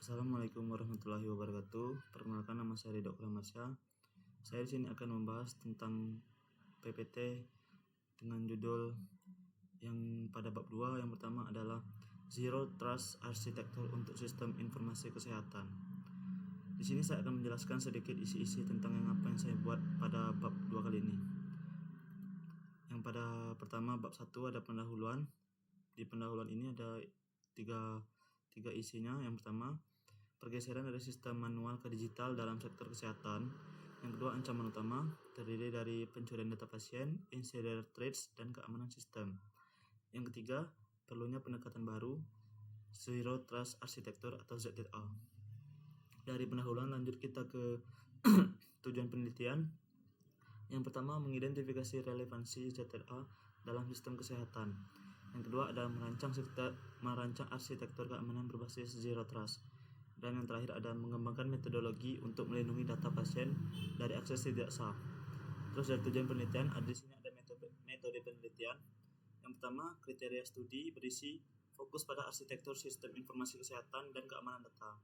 Assalamualaikum warahmatullahi wabarakatuh. Perkenalkan, nama saya Ridho Kramasya. Saya di sini akan membahas tentang PPT dengan judul yang pada bab 2 yang pertama adalah Zero Trust Architecture untuk Sistem Informasi Kesehatan. Di sini saya akan menjelaskan sedikit isi-isi tentang apa yang saya buat pada bab 2 kali ini. Yang pada pertama bab 1 ada pendahuluan. Di pendahuluan ini ada tiga isinya. Yang pertama, pergeseran dari sistem manual ke digital dalam sektor kesehatan. Yang kedua, ancaman utama terdiri dari pencurian data pasien, insider threats, dan keamanan sistem. Yang ketiga, perlunya pendekatan baru, Zero Trust Architecture atau ZTA. Dari pendahuluan lanjut kita ke tujuan penelitian. Yang pertama, mengidentifikasi relevansi ZTA dalam sistem kesehatan. Yang kedua adalah merancang arsitektur keamanan berbasis Zero Trust. Dan yang terakhir ada mengembangkan metodologi untuk melindungi data pasien dari akses tidak sah. Terus dari tujuan penelitian, di sini ada metode penelitian. Yang pertama, kriteria studi berisi fokus pada arsitektur sistem informasi kesehatan dan keamanan data.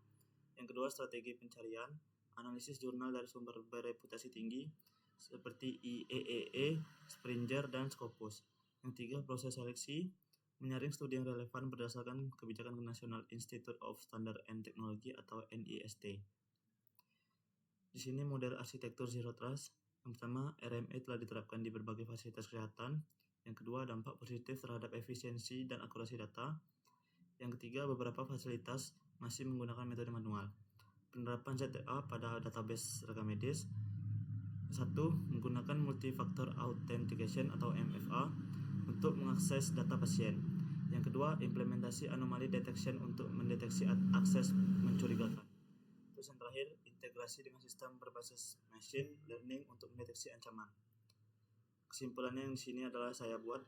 Yang kedua, strategi pencarian, analisis jurnal dari sumber bereputasi tinggi seperti IEEE, Springer, dan Scopus. Yang tiga, proses seleksi, menyaring studi yang relevan berdasarkan kebijakan National Institute of Standard and Technology atau NIST. Di sini model arsitektur Zero Trust. Yang pertama, RMA telah diterapkan di berbagai fasilitas kesehatan. Yang kedua, dampak positif terhadap efisiensi dan akurasi data. Yang ketiga, beberapa fasilitas masih menggunakan metode manual. Penerapan ZTA pada database rekam medis. 1. Menggunakan multifactor authentication atau MFA untuk mengakses data pasien. Yang kedua, implementasi anomaly detection untuk mendeteksi akses mencurigakan. Terus yang terakhir, integrasi dengan sistem berbasis machine learning untuk mendeteksi ancaman. Kesimpulannya yang di sini adalah saya buat.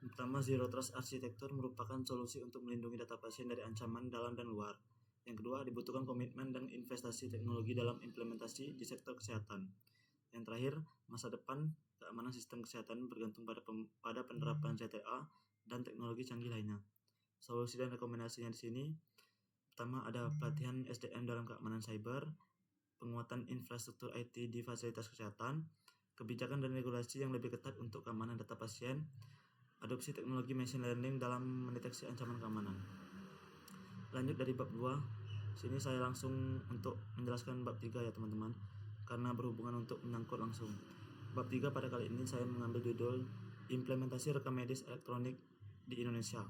Pertama, Zero Trust Architecture merupakan solusi untuk melindungi data pasien dari ancaman dalam dan luar. Yang kedua, dibutuhkan komitmen dan investasi teknologi dalam implementasi di sektor kesehatan. Yang terakhir, masa depan keamanan sistem kesehatan bergantung pada penerapan ZTA dan teknologi canggih lainnya. Solusi dan rekomendasinya di sini, pertama ada pelatihan SDM dalam keamanan cyber, penguatan infrastruktur IT di fasilitas kesehatan, kebijakan dan regulasi yang lebih ketat untuk keamanan data pasien, adopsi teknologi machine learning dalam mendeteksi ancaman keamanan. Lanjut dari bab 2, sini saya langsung untuk menjelaskan bab 3 ya teman-teman, karena berhubungan untuk menyangkut langsung. Bab 3 pada kali ini saya mengambil judul Implementasi Rekam Medis Elektronik di Indonesia.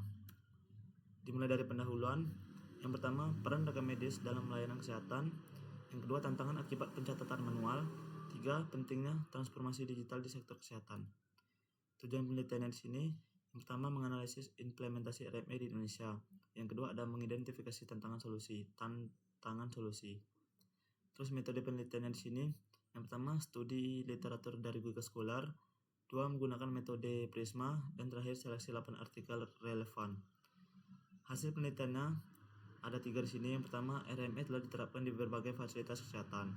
Dimulai dari pendahuluan. Yang pertama, peran rekam medis dalam layanan kesehatan. Yang kedua, tantangan akibat pencatatan manual. 3. Pentingnya transformasi digital di sektor kesehatan. Tujuan penelitiannya di sini, yang pertama menganalisis implementasi RMA di Indonesia. Yang kedua ada mengidentifikasi tantangan solusi. Terus metode penelitiannya di sini, yang pertama studi literatur dari Google Scholar, 2 menggunakan metode Prisma, dan terakhir seleksi 8 artikel relevan. Hasil penelitiannya ada 3 di sini. Yang pertama, RMA telah diterapkan di berbagai fasilitas kesehatan.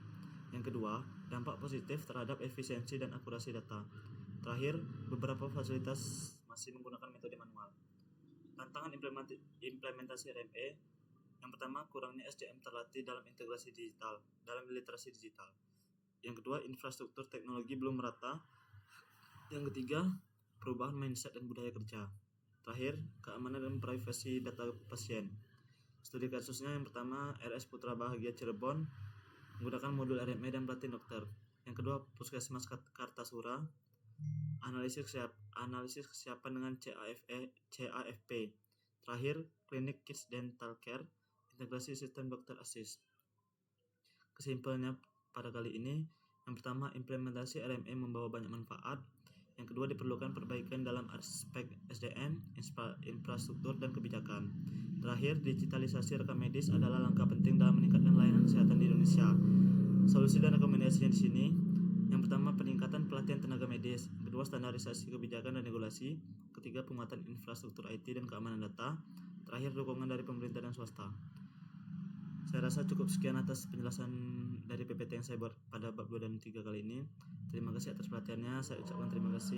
Yang kedua, dampak positif terhadap efisiensi dan akurasi data. Terakhir, beberapa fasilitas masih menggunakan metode manual. Tantangan implementasi RMA. Yang pertama, kurangnya SDM terlatih dalam literasi digital. Yang kedua, infrastruktur teknologi belum merata. Yang ketiga, perubahan mindset dan budaya kerja. Terakhir, keamanan dan privasi data pasien. Studi kasusnya yang pertama, RS Putra Bahagia Cirebon menggunakan modul RMA dan pelatihan dokter. Yang kedua, Puskesmas Kartasura, analisis kesiapan dengan CAFP. Terakhir, Klinik Kids Dental Care, integrasi sistem dokter assist. Kesimpulannya pada kali ini, yang pertama, implementasi RMA membawa banyak manfaat. Yang kedua, diperlukan perbaikan dalam aspek SDM, infrastruktur, dan kebijakan. Terakhir, digitalisasi rekam medis adalah langkah penting dalam meningkatkan layanan kesehatan di Indonesia. Solusi dan rekomendasinya di sini, yang pertama, peningkatan pelatihan tenaga medis. Kedua, standarisasi kebijakan dan regulasi. Ketiga, penguatan infrastruktur IT dan keamanan data. Terakhir, dukungan dari pemerintah dan swasta. Saya rasa cukup sekian atas penjelasan dari PPT yang saya buat pada bab 2 dan 3 kali ini. Terima kasih atas perhatiannya. Saya ucapkan terima kasih.